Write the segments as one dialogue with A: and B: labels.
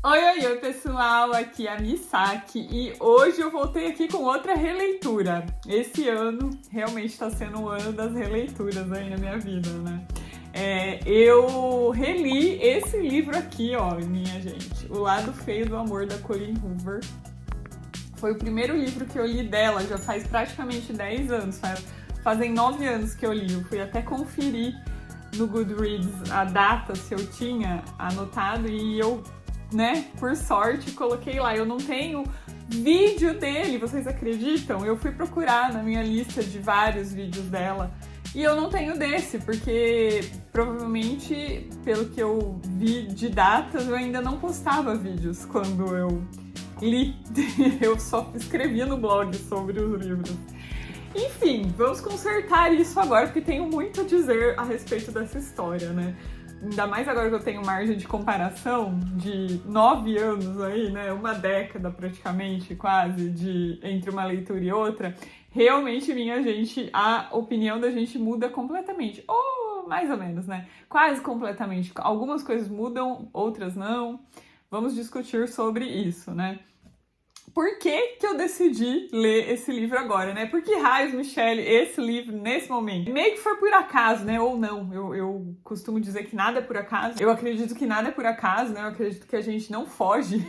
A: Oi, pessoal, aqui é a Misaki e hoje eu voltei aqui com outra releitura. Esse ano realmente está sendo um ano das releituras aí na minha vida, né? Eu reli esse livro aqui, ó, minha gente, O Lado Feio do Amor, da Colleen Hoover. Foi o primeiro livro que eu li dela, já faz praticamente 10 anos, fazem 9 anos que eu li. Eu fui até conferir no Goodreads a data, se eu tinha anotado, e eu, né, por sorte, coloquei lá. Eu não tenho vídeo dele, vocês acreditam? Eu fui procurar na minha lista de vários vídeos dela e eu não tenho desse, porque provavelmente, pelo que eu vi de datas, eu ainda não postava vídeos quando eu li. Eu só escrevia no blog sobre os livros. Enfim, vamos consertar isso agora, porque tenho muito a dizer a respeito dessa história, né? Ainda mais agora que eu tenho margem de comparação de 9 anos aí, né? Uma década praticamente, quase, entre uma leitura e outra. Realmente, minha gente, a opinião da gente muda completamente. Ou mais ou menos, né? Quase completamente. Algumas coisas mudam, outras não. Vamos discutir sobre isso, né? Por que eu decidi ler esse livro agora, né? Por que raios, Michelle, esse livro nesse momento? Meio que foi por acaso, né? Ou não. Eu costumo dizer que nada é por acaso. Eu acredito que nada é por acaso, né? Eu acredito que a gente não foge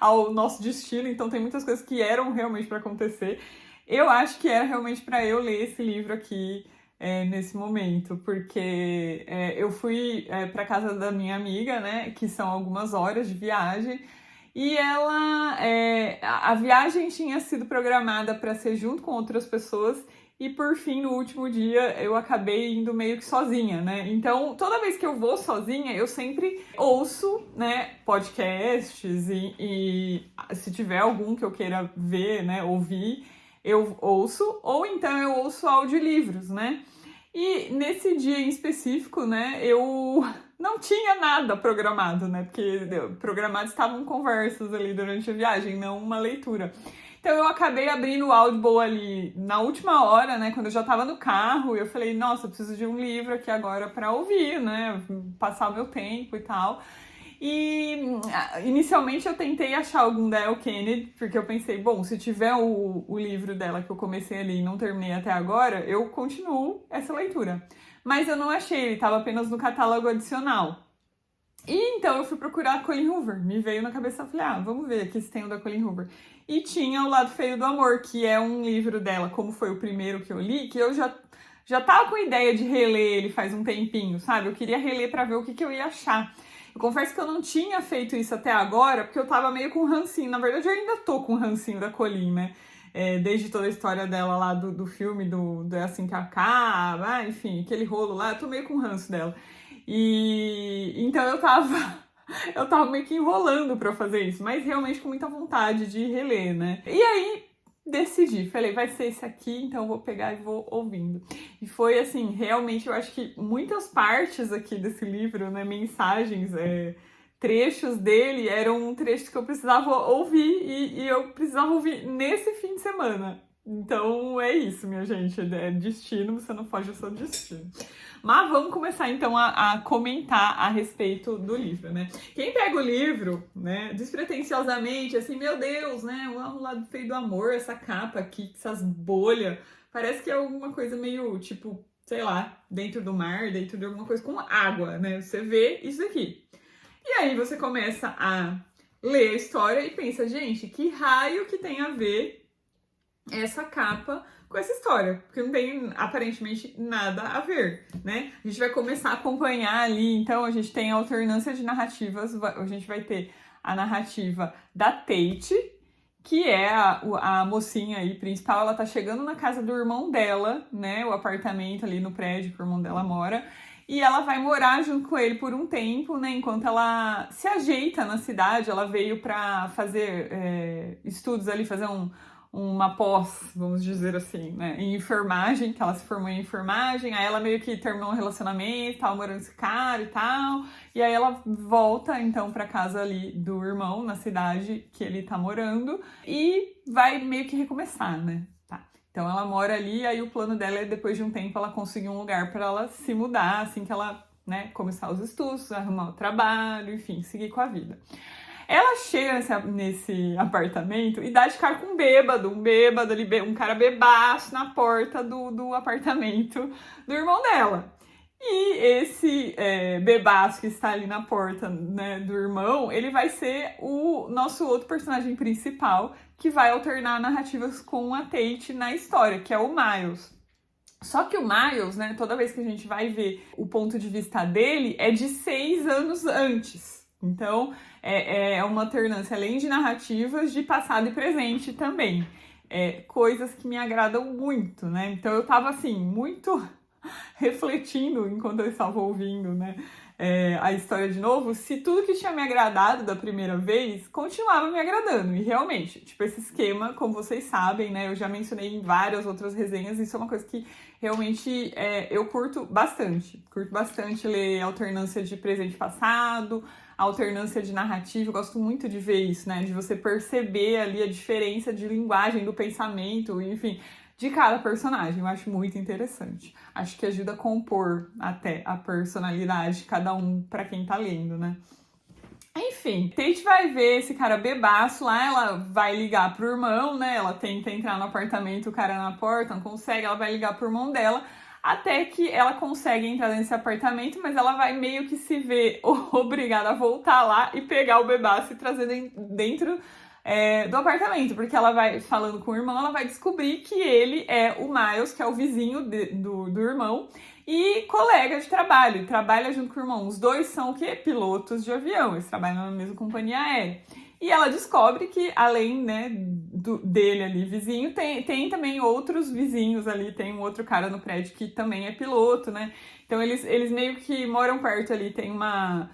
A: ao nosso destino. Então tem muitas coisas que eram realmente para acontecer. Eu acho que era realmente para eu ler esse livro aqui nesse momento. Porque eu fui para casa da minha amiga, né? Que são algumas horas de viagem. E a viagem tinha sido programada para ser junto com outras pessoas e, por fim, no último dia, eu acabei indo meio que sozinha, né? Então, toda vez que eu vou sozinha, eu sempre ouço, né, podcasts e se tiver algum que eu queira ver, né, ouvir, eu ouço, ou então eu ouço audiolivros, né? E nesse dia em específico, né, eu não tinha nada programado, né, porque programados estavam conversas ali durante a viagem, não uma leitura. Então eu acabei abrindo o Audible ali na última hora, né, quando eu já tava no carro, e eu falei, nossa, eu preciso de um livro aqui agora para ouvir, né, passar o meu tempo e tal. E inicialmente eu tentei achar algum da Elle Kennedy, porque eu pensei, bom, se tiver o livro dela que eu comecei ali e não terminei até agora, eu continuo essa leitura. Mas eu não achei, ele estava apenas no catálogo adicional. E então eu fui procurar a Colleen Hoover, me veio na cabeça, eu falei, vamos ver aqui se tem o da Colleen Hoover. E tinha O Lado Feio do Amor, que é um livro dela, como foi o primeiro que eu li, que eu já tava com a ideia de reler ele faz um tempinho, sabe? Eu queria reler para ver o que eu ia achar. Eu confesso que eu não tinha feito isso até agora, porque eu tava meio com rancinho. Na verdade, eu ainda tô com rancinho da Colleen, né? Desde toda a história dela lá do filme, É Assim Que Acaba, enfim, aquele rolo lá, eu tô meio com ranço dela. E então eu tava meio que enrolando pra fazer isso, mas realmente com muita vontade de reler, né? E aí, decidi, falei, vai ser esse aqui, então eu vou pegar e vou ouvindo. E foi assim, realmente, eu acho que muitas partes aqui desse livro, né, mensagens, trechos dele, eram trechos que eu precisava ouvir e eu precisava ouvir nesse fim de semana. Então é isso, minha gente, é destino, você não foge do seu destino. Mas vamos começar então a comentar a respeito do livro, né? Quem pega o livro, né, despretensiosamente, assim, meu Deus, né, o Lado Feio do Amor, essa capa aqui, essas bolhas, parece que é alguma coisa meio, tipo, sei lá, dentro do mar, dentro de alguma coisa com água, né? Você vê isso aqui. E aí você começa a ler a história e pensa, gente, que raio que tem a ver essa capa com essa história, porque não tem aparentemente nada a ver, né? A gente vai começar a acompanhar ali, então a gente tem a alternância de narrativas, a gente vai ter a narrativa da Tate, que é a mocinha aí principal, ela tá chegando na casa do irmão dela, né? O apartamento ali no prédio que o irmão dela mora, e ela vai morar junto com ele por um tempo, né? Enquanto ela se ajeita na cidade, ela veio pra fazer estudos ali, fazer uma pós, vamos dizer assim, né, em enfermagem, que ela se formou em enfermagem, aí ela meio que terminou um relacionamento, tava morando com esse cara e tal, e aí ela volta, então, pra casa ali do irmão, na cidade que ele tá morando, e vai meio que recomeçar, né, tá. Então ela mora ali, aí o plano dela é, depois de um tempo, ela conseguir um lugar pra ela se mudar, assim que ela, né, começar os estudos, arrumar o trabalho, enfim, seguir com a vida. Ela chega nesse apartamento e dá de cara com um bêbado ali, um cara bebaço na porta do apartamento do irmão dela. E esse bebaço que está ali na porta, né, do irmão, ele vai ser o nosso outro personagem principal, que vai alternar narrativas com a Tate na história, que é o Miles. Só que o Miles, né, toda vez que a gente vai ver o ponto de vista dele, é de 6 anos antes. Então, é uma alternância, além de narrativas, de passado e presente também. Coisas que me agradam muito, né? Então, eu tava, assim, muito refletindo enquanto eu estava ouvindo, né, a história de novo, se tudo que tinha me agradado da primeira vez continuava me agradando. E realmente, tipo, esse esquema, como vocês sabem, né, eu já mencionei em várias outras resenhas, isso é uma coisa que realmente eu curto bastante. Curto bastante ler alternância de presente e passado, alternância de narrativa, eu gosto muito de ver isso, né, de você perceber ali a diferença de linguagem do pensamento, enfim, de cada personagem. Eu acho muito interessante. Acho que ajuda a compor até a personalidade de cada um para quem tá lendo, né? Enfim, Tate vai ver esse cara bebaço lá, ela vai ligar pro irmão, né? Ela tenta entrar no apartamento, o cara na porta, não consegue, ela vai ligar pro irmão dela, até que ela consegue entrar nesse apartamento, mas ela vai meio que se ver obrigada a voltar lá e pegar o bebaço e trazer dentro do apartamento, porque ela vai falando com o irmão, ela vai descobrir que ele é o Miles, que é o vizinho do irmão, e colega de trabalho, trabalha junto com o irmão. Os dois são o quê? Pilotos de avião, eles trabalham na mesma companhia aérea. E ela descobre que, além, né, dele ali, vizinho, tem também outros vizinhos ali, tem um outro cara no prédio que também é piloto, né? Então eles meio que moram perto ali, tem uma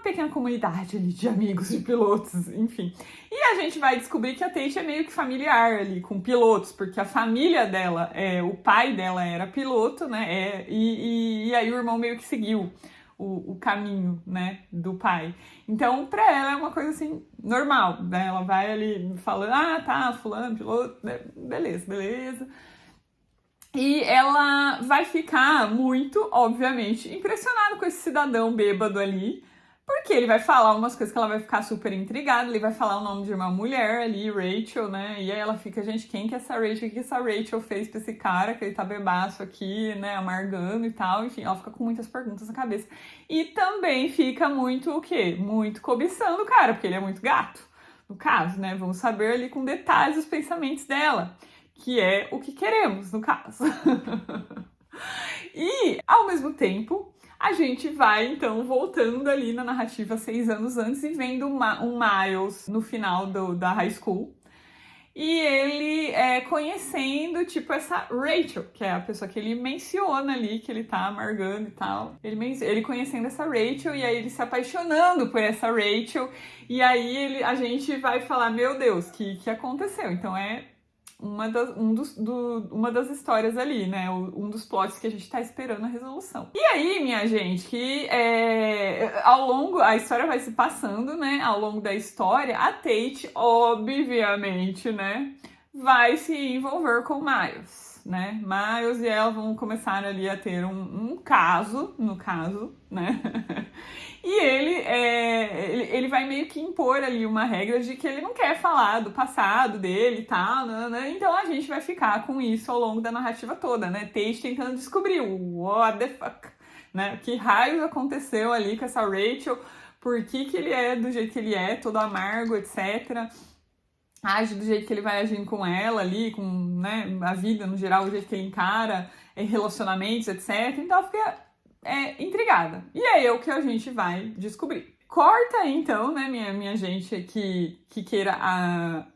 A: pequena comunidade ali de amigos de pilotos, enfim. E a gente vai descobrir que a Tate é meio que familiar ali com pilotos, porque a família dela, o pai dela era piloto, né? E aí o irmão meio que seguiu o caminho, né, do pai. Então, pra ela é uma coisa assim, normal, né? Ela vai ali falando, tá, fulano, piloto, beleza. E ela vai ficar muito, obviamente, impressionada com esse cidadão bêbado ali, porque ele vai falar umas coisas que ela vai ficar super intrigada, ele vai falar o nome de uma mulher ali, Rachel, né? E aí ela fica, gente, quem que é essa Rachel? O que essa Rachel fez pra esse cara, que ele tá bebaço aqui, né, amargando e tal? Enfim, ela fica com muitas perguntas na cabeça. E também fica muito o quê? Muito cobiçando o cara, porque ele é muito gato, no caso, né? Vamos saber ali com detalhes os pensamentos dela, que é o que queremos, no caso. E, ao mesmo tempo, a gente vai, então, voltando ali na narrativa 6 anos antes e vendo um Miles no final da high school. E ele conhecendo, tipo, essa Rachel, que é a pessoa que ele menciona ali, que ele tá amargando e tal. Ele conhecendo essa Rachel e aí ele se apaixonando por essa Rachel. E aí a gente vai falar, meu Deus, o que aconteceu? Então uma das histórias ali, né? Um dos plots que a gente tá esperando a resolução. E aí, minha gente, que a história vai se passando, né? Ao longo da história, a Tate, obviamente, né? Vai se envolver com Miles, né? Miles e ela vão começar ali a ter um caso, no caso, né? E ele vai meio que impor ali uma regra de que ele não quer falar do passado dele e tal, né? Então a gente vai ficar com isso ao longo da narrativa toda, né? Tate tentando descobrir o what the fuck, né? Que raios aconteceu ali com essa Rachel, por que ele é do jeito que ele é, todo amargo, etc. Age do jeito que ele vai agindo com ela ali, com, né, a vida no geral, o jeito que ele encara relacionamentos, etc. Então fica intrigada. E é o que a gente vai descobrir. Corta aí, então, né, minha gente que queira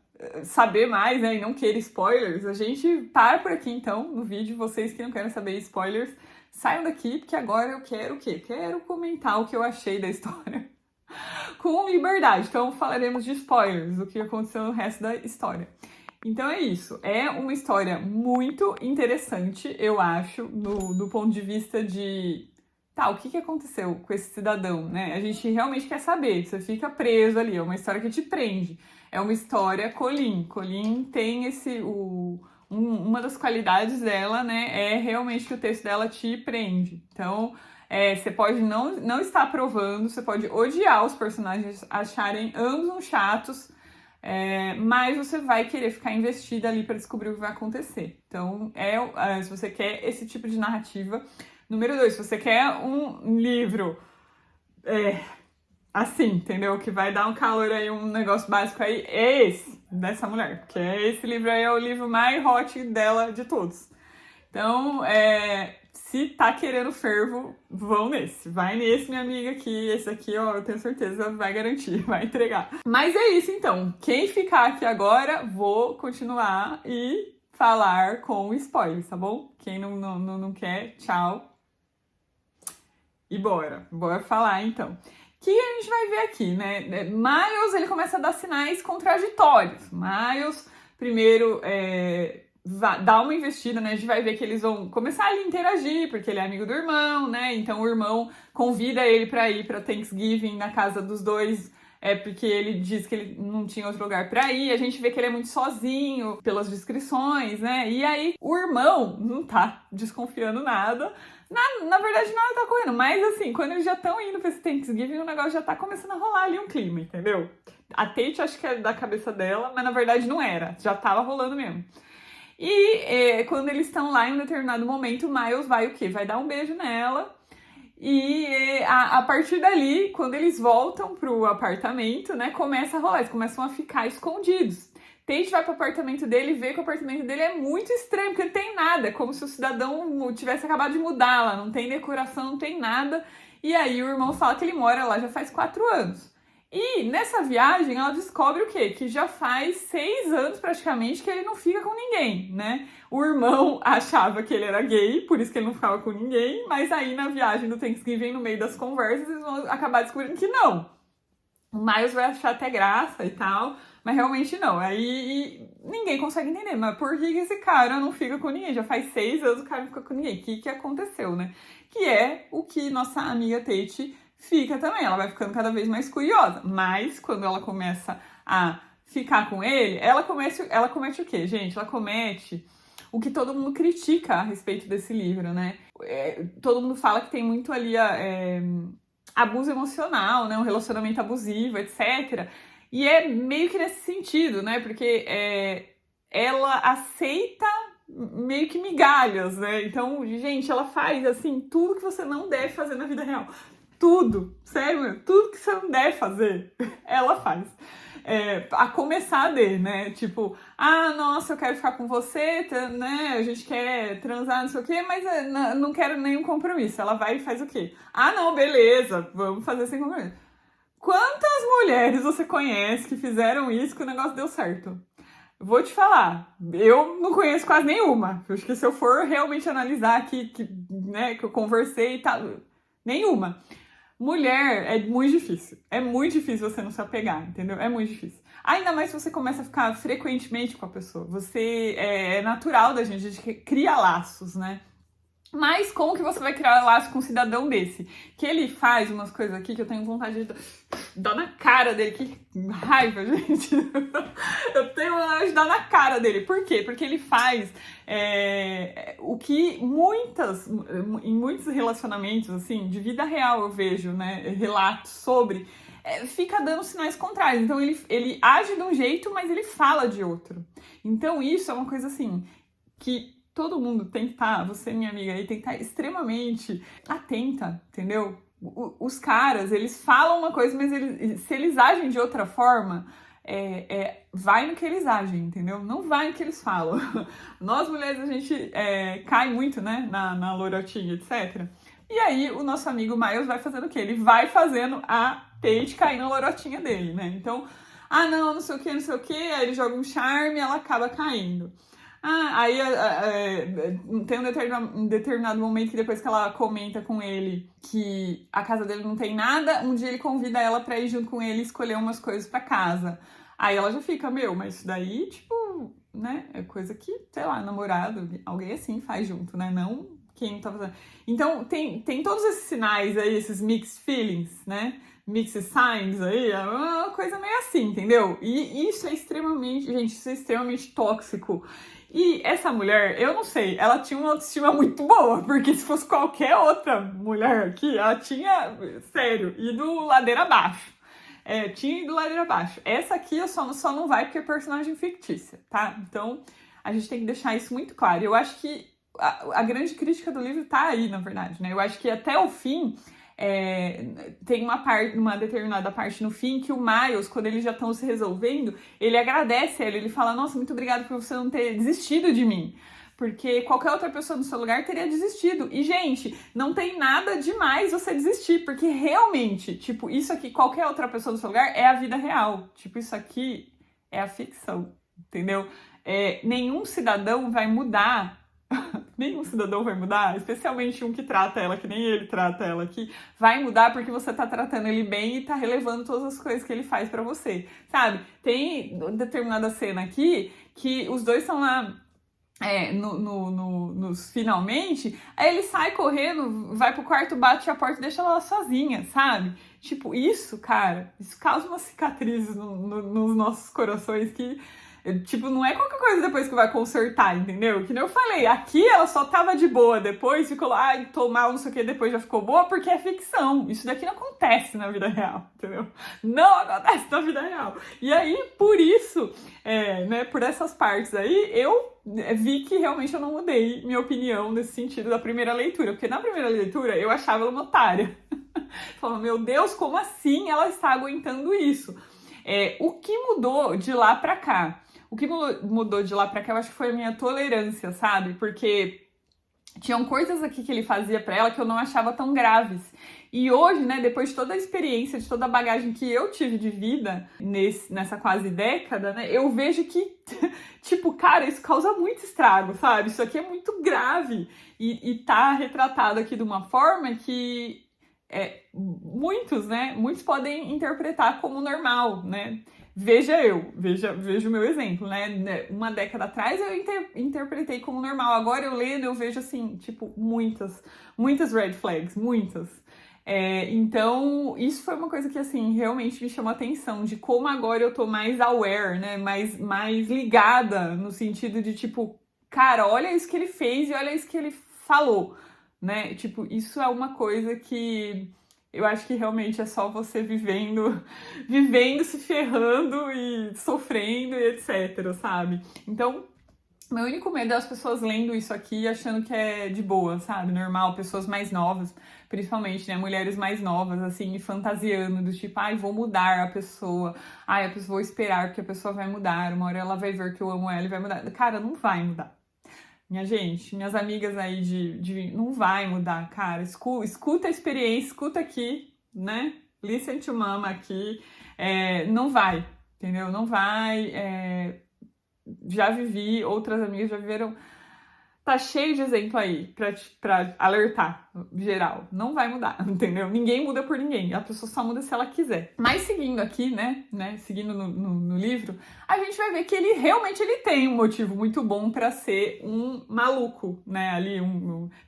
A: saber mais, né, e não queira spoilers, a gente para por aqui, então, no vídeo. Vocês que não querem saber spoilers, saiam daqui, porque agora eu quero o quê? Quero comentar o que eu achei da história com liberdade. Então, falaremos de spoilers, o que aconteceu no resto da história. Então é isso, é uma história muito interessante, eu acho, do ponto de vista de o que aconteceu com esse cidadão, né? A gente realmente quer saber, você fica preso ali, é uma história que te prende. É uma história Colleen. Colleen tem uma das qualidades dela, né, é realmente que o texto dela te prende. Então, Você pode não estar aprovando, você pode odiar os personagens, acharem ambos uns chatos, mas você vai querer ficar investida ali para descobrir o que vai acontecer. Então, se você quer esse tipo de narrativa. Número 2, se você quer um livro assim, entendeu? Que vai dar um calor aí, um negócio básico aí, é esse, dessa mulher. Porque esse livro aí é o livro mais hot dela de todos. Então, se tá querendo fervo, vão nesse. Vai nesse, minha amiga, que esse aqui, ó, eu tenho certeza vai garantir, vai entregar. Mas é isso, então. Quem ficar aqui agora, vou continuar e falar com spoilers, tá bom? Quem não quer, tchau. E bora falar, então. O que a gente vai ver aqui, né? Miles, ele começa a dar sinais contraditórios. Miles, primeiro, dá uma investida, né? A gente vai ver que eles vão começar a interagir, porque ele é amigo do irmão, né? Então o irmão convida ele pra ir pra Thanksgiving na casa dos dois, porque ele diz que ele não tinha outro lugar pra ir. A gente vê que ele é muito sozinho, pelas descrições, né? E aí o irmão não tá desconfiando nada. Na verdade, nada tá correndo, mas assim, quando eles já estão indo pra esse Thanksgiving, o negócio já tá começando a rolar ali um clima, entendeu? A Tate acho que é da cabeça dela, mas na verdade não era, já tava rolando mesmo. E quando eles estão lá em um determinado momento, o Miles vai o quê? Vai dar um beijo nela. E a partir dali, quando eles voltam pro apartamento, né, começa a rolar, eles começam a ficar escondidos. Tate vai pro apartamento dele e vê que o apartamento dele é muito estranho, porque não tem nada, é como se o cidadão tivesse acabado de mudar lá, não tem decoração, não tem nada. E aí o irmão fala que ele mora lá já faz 4 anos. E nessa viagem ela descobre o quê? Que já faz 6 anos praticamente que ele não fica com ninguém, né? O irmão achava que ele era gay, por isso que ele não ficava com ninguém, mas aí na viagem do Thanksgiving, no meio das conversas, eles vão acabar descobrindo que não. O Miles vai achar até graça e tal, mas realmente não. Aí ninguém consegue entender, mas por que esse cara não fica com ninguém? Já faz 6 anos que o cara não fica com ninguém. O que aconteceu, né? Que é o que nossa amiga Tate fica também. Ela vai ficando cada vez mais curiosa. Mas quando ela começa a ficar com ele, ela comete o quê, gente? Ela comete o que todo mundo critica a respeito desse livro, né? Todo mundo fala que tem muito ali abuso emocional, né? Um relacionamento abusivo, etc. E é meio que nesse sentido, né? Porque ela aceita meio que migalhas, né? Então, gente, ela faz, assim, tudo que você não deve fazer na vida real. Tudo, sério, tudo que você não deve fazer, ela faz. A começar né? Tipo, nossa, eu quero ficar com você, né? A gente quer transar, não sei o quê, mas não quero nenhum compromisso. Ela vai e faz o quê? Não, beleza, vamos fazer sem compromisso. Quantas mulheres você conhece que fizeram isso que o negócio deu certo? Vou te falar, eu não conheço quase nenhuma. Eu acho que se eu for realmente analisar aqui, né, que eu conversei e tal, nenhuma. Mulher é muito difícil. É muito difícil você não se apegar, entendeu? É muito difícil. Ainda mais se você começa a ficar frequentemente com a pessoa. É natural da gente, a gente cria laços, né? Mas como que você vai criar laço com um cidadão desse? Que ele faz umas coisas aqui que eu tenho vontade de dar na cara dele. Que raiva, gente. Eu tenho vontade de dar na cara dele. Por quê? Porque ele faz o que em muitos relacionamentos, assim, de vida real eu vejo, né, relatos sobre, fica dando sinais contrários. Então ele age de um jeito, mas ele fala de outro. Então isso é uma coisa, assim, que todo mundo tem que estar, você, minha amiga, aí tem que estar extremamente atenta, entendeu? Os caras, eles falam uma coisa, mas se eles agem de outra forma, vai no que eles agem, entendeu? Não vai no que eles falam. Nós, mulheres, a gente cai muito, né, na lorotinha, etc. E aí, o nosso amigo Miles vai fazendo o quê? Ele vai fazendo a Tate cair na lorotinha dele, né? Então, não sei o que, não sei o que, aí ele joga um charme e ela acaba caindo. Aí tem um determinado momento que depois que ela comenta com ele que a casa dele não tem nada, um dia ele convida ela pra ir junto com ele escolher umas coisas pra casa. Aí ela já fica, mas isso daí, tipo, né, é coisa que, sei lá, namorado, alguém assim faz junto, né, não quem não tá fazendo. Então tem todos esses sinais aí, esses mixed feelings, né, mixed signs aí, é uma coisa meio assim, entendeu? E isso é extremamente, gente, isso é extremamente tóxico. E essa mulher, eu não sei, ela tinha uma autoestima muito boa, porque se fosse qualquer outra mulher aqui, ela tinha, sério, ido ladeira abaixo. Tinha ido ladeira abaixo. Essa aqui eu só não vai porque é personagem fictícia, tá? Então, a gente tem que deixar isso muito claro. Eu acho que a grande crítica do livro tá aí, na verdade, né? Eu acho que até o fim, tem uma determinada parte no fim que o Miles, quando eles já estão se resolvendo, ele agradece ele fala, nossa, muito obrigado por você não ter desistido de mim. Porque qualquer outra pessoa no seu lugar teria desistido. E, gente, não tem nada demais você desistir, porque realmente, tipo, isso aqui, qualquer outra pessoa no seu lugar é a vida real. Tipo, isso aqui é a ficção, entendeu? Nenhum cidadão vai mudar. Nenhum cidadão vai mudar, especialmente um que trata ela que nem ele trata ela aqui, vai mudar porque você tá tratando ele bem e tá relevando todas as coisas que ele faz pra você, sabe? Tem determinada cena aqui que os dois estão lá nos finalmente, aí ele sai correndo, vai pro quarto, bate a porta e deixa ela lá sozinha, sabe? Tipo, isso, cara, isso causa uma cicatriz nos nossos corações que... Tipo, não é qualquer coisa depois que vai consertar, entendeu? Que nem eu falei, aqui ela só tava de boa depois, ficou lá, tô mal, não sei o que, depois já ficou boa, porque é ficção. Isso daqui não acontece na vida real, entendeu? Não acontece na vida real. E aí, por isso, né, por essas partes aí, eu vi que realmente eu não mudei minha opinião nesse sentido da primeira leitura. Porque na primeira leitura eu achava ela uma otária. Falava, meu Deus, como assim ela está aguentando isso? O que mudou de lá pra cá? O que mudou de lá pra cá, eu acho que foi a minha tolerância, sabe? Porque tinham coisas aqui que ele fazia pra ela que eu não achava tão graves. E hoje, né, depois de toda a experiência, de toda a bagagem que eu tive de vida nessa quase década, né, eu vejo que, tipo, cara, isso causa muito estrago, sabe? Isso aqui é muito grave. E tá retratado aqui de uma forma que muitos podem interpretar como normal, né? Veja o meu exemplo, né? Uma década atrás eu interpretei como normal. Agora eu lendo, eu vejo assim, tipo, muitas red flags, muitas. Então, isso foi uma coisa que, assim, realmente me chamou a atenção, de como agora eu tô mais aware, né? Mais ligada, no sentido de, tipo, cara, olha isso que ele fez e olha isso que ele falou, né? Tipo, isso é uma coisa que... eu acho que realmente é só você vivendo, se ferrando e sofrendo e etc, sabe? Então, meu único medo é as pessoas lendo isso aqui achando que é de boa, sabe? Normal, pessoas mais novas, principalmente, né? Mulheres mais novas, assim, fantasiando, do tipo, ai, vou mudar a pessoa, ai, vou esperar porque a pessoa vai mudar, uma hora ela vai ver que eu amo ela e vai mudar. Cara, não vai mudar. Minha gente, minhas amigas aí não vai mudar, cara. Escuta a experiência, escuta aqui, né? Listen to mama aqui. Não vai, entendeu? Não vai. Já vivi, outras amigas já viveram. Tá cheio de exemplo aí pra alertar, geral. Não vai mudar, entendeu? Ninguém muda por ninguém. A pessoa só muda se ela quiser. Mas seguindo aqui, né? Seguindo no livro, a gente vai ver que ele realmente tem um motivo muito bom pra ser um maluco, né? Ali,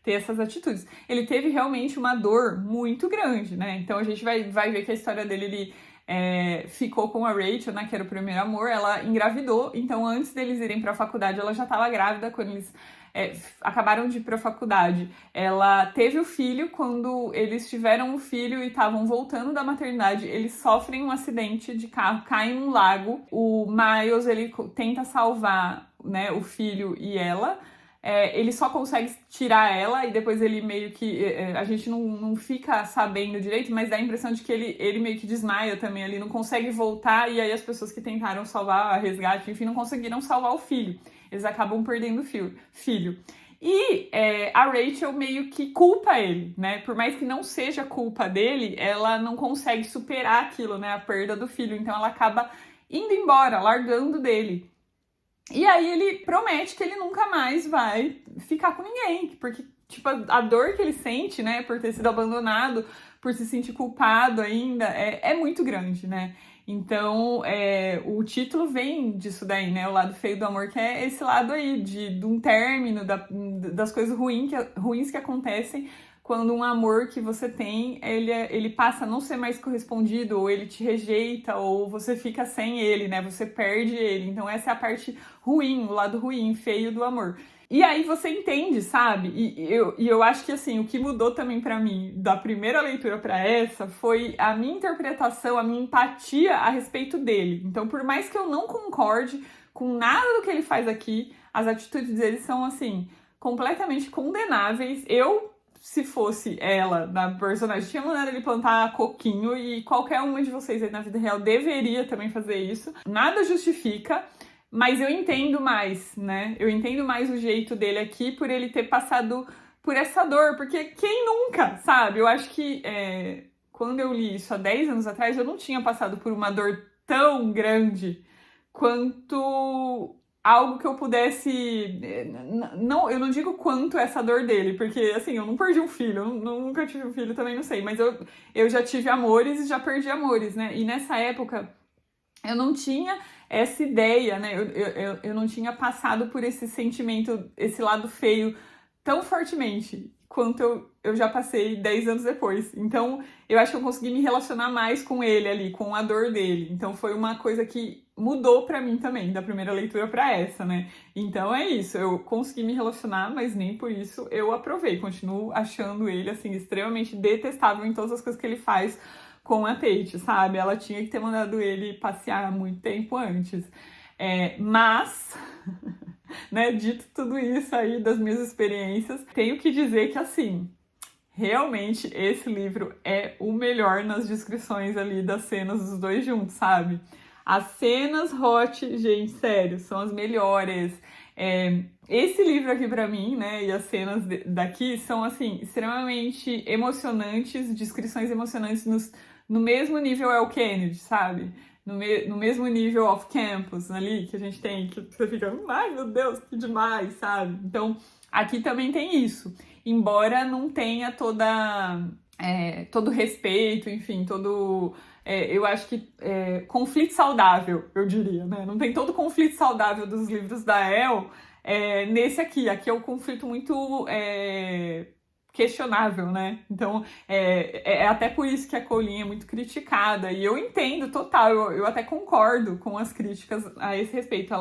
A: ter essas atitudes. Ele teve realmente uma dor muito grande, né? Então a gente vai ver que a história dele, ele... ficou com a Rachel, né, que era o primeiro amor, ela engravidou, então antes deles irem pra faculdade, ela já estava grávida quando eles acabaram de ir pra faculdade. Ela teve o filho, quando eles tiveram o filho e estavam voltando da maternidade, eles sofrem um acidente de carro, caem num lago, o Miles, ele tenta salvar, né, o filho e ela, ele só consegue tirar ela e depois ele meio que... a gente não fica sabendo direito, mas dá a impressão de que ele meio que desmaia também ali, não consegue voltar, e aí as pessoas que tentaram salvar a resgate, enfim, não conseguiram salvar o filho. Eles acabam perdendo o filho. E a Rachel meio que culpa ele, né? Por mais que não seja culpa dele, ela não consegue superar aquilo, né? A perda do filho. Então ela acaba indo embora, largando dele. E aí ele promete que ele nunca mais vai ficar com ninguém, porque, tipo, a dor que ele sente, né, por ter sido abandonado, por se sentir culpado ainda, é muito grande, né? Então, o título vem disso daí, né, o lado feio do amor, que é esse lado aí, de um término, das coisas ruins que acontecem quando um amor que você tem, ele passa a não ser mais correspondido, ou ele te rejeita, ou você fica sem ele, né? Você perde ele. Então essa é a parte ruim, o lado ruim, feio do amor. E aí você entende, sabe? E eu acho que, assim, o que mudou também pra mim, da primeira leitura pra essa, foi a minha interpretação, a minha empatia a respeito dele. Então, por mais que eu não concorde com nada do que ele faz aqui, as atitudes dele são, assim, completamente condenáveis. Se fosse ela, na personagem, tinha mandado ele plantar coquinho, e qualquer uma de vocês aí na vida real deveria também fazer isso. Nada justifica, mas eu entendo mais, né? Eu entendo mais o jeito dele aqui por ele ter passado por essa dor, porque quem nunca, sabe? Eu acho que quando eu li isso há 10 anos atrás, eu não tinha passado por uma dor tão grande quanto algo que eu pudesse... Não, eu não digo quanto essa dor dele, porque, assim, eu não perdi um filho, eu nunca tive um filho, também não sei, mas eu já tive amores e já perdi amores, né? E nessa época, eu não tinha essa ideia, né? Eu não tinha passado por esse sentimento, esse lado feio, tão fortemente quanto eu já passei 10 anos depois. Então, eu acho que eu consegui me relacionar mais com ele ali, com a dor dele. Então, foi uma coisa que mudou pra mim também, da primeira leitura pra essa, né? Então, é isso. Eu consegui me relacionar, mas nem por isso eu aprovei. Continuo achando ele, assim, extremamente detestável em todas as coisas que ele faz com a Tate, sabe? Ela tinha que ter mandado ele passear há muito tempo antes. Mas... né, dito tudo isso aí das minhas experiências, tenho que dizer que, assim, realmente esse livro é o melhor nas descrições ali das cenas dos dois juntos, sabe? As cenas hot, gente, sério, são as melhores. Esse livro aqui pra mim, né, e as cenas daqui são, assim, extremamente emocionantes, descrições emocionantes no mesmo nível El Kennedy, sabe? No mesmo nível off-campus ali que a gente tem, que você fica, ai meu Deus, que demais, sabe? Então, aqui também tem isso. Embora não tenha todo respeito, enfim, eu acho que conflito saudável, eu diria, né? Não tem todo o conflito saudável dos livros da El nesse aqui. Aqui é um conflito muito... questionável, né? Então, é até por isso que a Colleen é muito criticada, e eu entendo total, eu até concordo com as críticas a esse respeito.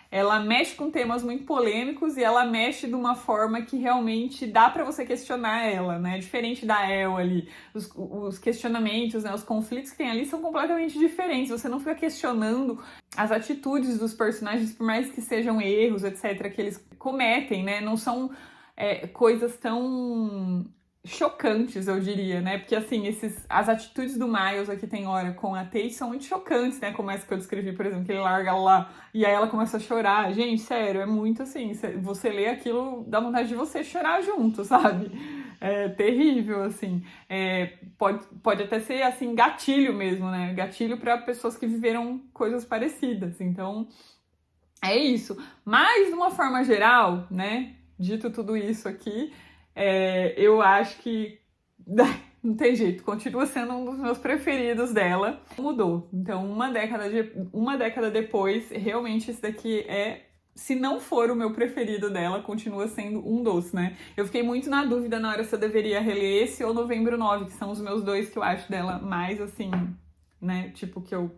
A: Ela mexe com temas muito polêmicos, e ela mexe de uma forma que realmente dá pra você questionar ela, né? Diferente da El ali. Os questionamentos, né? Os conflitos que tem ali são completamente diferentes. Você não fica questionando as atitudes dos personagens, por mais que sejam erros, etc., que eles cometem, né? Não são... coisas tão chocantes, eu diria, né? Porque, assim, as atitudes do Miles aqui tem hora com a Tate são muito chocantes, né? Como essa que eu descrevi, por exemplo, que ele larga ela lá e aí ela começa a chorar. Gente, sério, é muito assim, você lê aquilo, dá vontade de você chorar junto, sabe? É terrível, assim. Pode até ser, assim, gatilho mesmo, né? Gatilho para pessoas que viveram coisas parecidas. Então, é isso. Mas, de uma forma geral, né? Dito tudo isso aqui, eu acho que não tem jeito, continua sendo um dos meus preferidos dela. Mudou. Então, uma década depois, realmente esse daqui se não for o meu preferido dela, continua sendo um doce, né? Eu fiquei muito na dúvida na hora se eu deveria reler esse ou Novembro 9, que são os meus dois que eu acho dela mais, assim, né? Tipo, que eu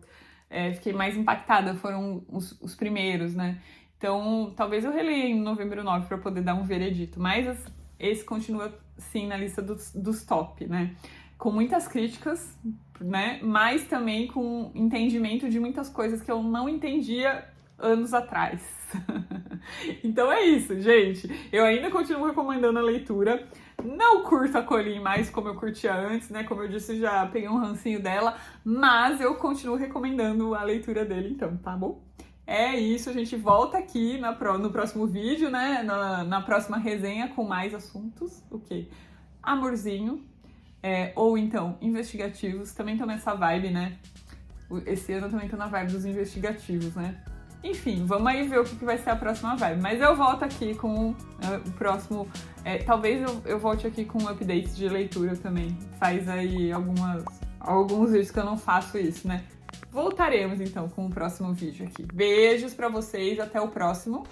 A: fiquei mais impactada, foram os primeiros, né? Então, talvez eu releia em Novembro 9 para poder dar um veredito. Mas esse continua, sim, na lista dos top, né? Com muitas críticas, né? Mas também com entendimento de muitas coisas que eu não entendia anos atrás. Então é isso, gente. Eu ainda continuo recomendando a leitura. Não curto a Colleen mais como eu curtia antes, né? Como eu disse, já peguei um rancinho dela. Mas eu continuo recomendando a leitura dele, então, tá bom? É isso, a gente volta aqui no próximo vídeo, né? Na próxima resenha com mais assuntos. O quê? Amorzinho. Ou então, investigativos. Também tô nessa vibe, né? Esse ano eu também tô na vibe dos investigativos, né? Enfim, vamos aí ver o que vai ser a próxima vibe. Mas eu volto aqui com o próximo... talvez eu volte aqui com updates de leitura também. Faz aí alguns vídeos que eu não faço isso, né? Voltaremos, então, com o próximo vídeo aqui. Beijos pra vocês, até o próximo.